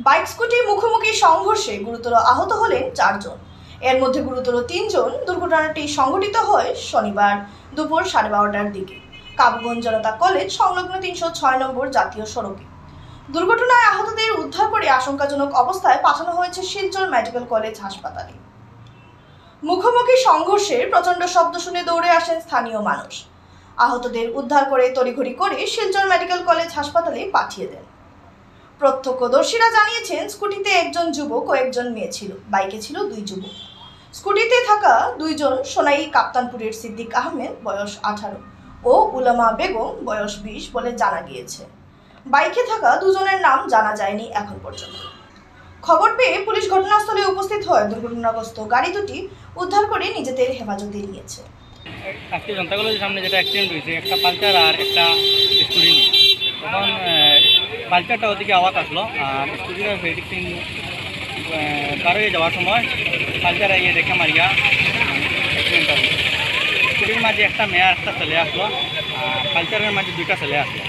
Bike scooty মুখোমুখি সংঘর্ষে গুরুতর আহত হলেন 4 জন। এর মধ্যে গুরুতর 3 জন। দুর্ঘটনাটি সংঘটিত হয় শনিবার দুপুর 12:30টার দিকে কাবুগঞ্জ জনতা কলেজ সংলগ্ন 306 নম্বর জাতীয় সড়কে। দুর্ঘটনায় আহতদের উদ্ধার করে আশঙ্কাজনক অবস্থায় পাঠানো হয়েছে শিলচর মেডিকেল কলেজ হাসপাতালে। মুখোমুখি সংঘর্ষের প্রচণ্ড শব্দ শুনে দৌড়ে আসেন স্থানীয় মানুষ। আহতদের উদ্ধার করে তড়িঘড়ি করে শিলচর মেডিকেল কলেজ হাসপাতালে পাঠিয়ে দেন। প্রত্যক্ষদর্শীরা জানিয়েছেন, স্কুটিতে একজন যুবক ও একজন মেয়ে ছিল, বাইকে ছিল 2 যুবক। স্কুটিতে থাকা 2 জন সোনাই কাপ্তানপুরের সিদ্দিক আহমেদ বয়স 18 ও উলামা বেগম বয়স 20 বলে জানা গিয়েছে। বাইকে থাকা 2 জনের নাম জানা যায়নি এখন পর্যন্ত। খবর পেয়ে পুলিশ ঘটনাস্থলে উপস্থিত হয়ে দুর্ঘটনাগ্রস্ত গাড়ি দুটি উদ্ধার করে নিজেদের হেফাজতে নিয়েছে। আজকে জনতা কলেজের সামনে যেটা অ্যাক্সিডেন্ট হয়েছে, একটা পালচার আর একটা স্কুটি নিয়ে, তখন পালচারটা ওদিকে আওয়াজ আসলো আর স্কুটিটা ভেটিং পার হয়ে যাওয়ার সময় পালচার এগিয়ে দেখে মারিয়া অ্যাক্সিডেন্টটা হলো। স্কুটির মাঝে একটা মেয়ে আর একটা ছেলে আসলো আর পালচারের মাঝে 2টা ছেলে আসলো।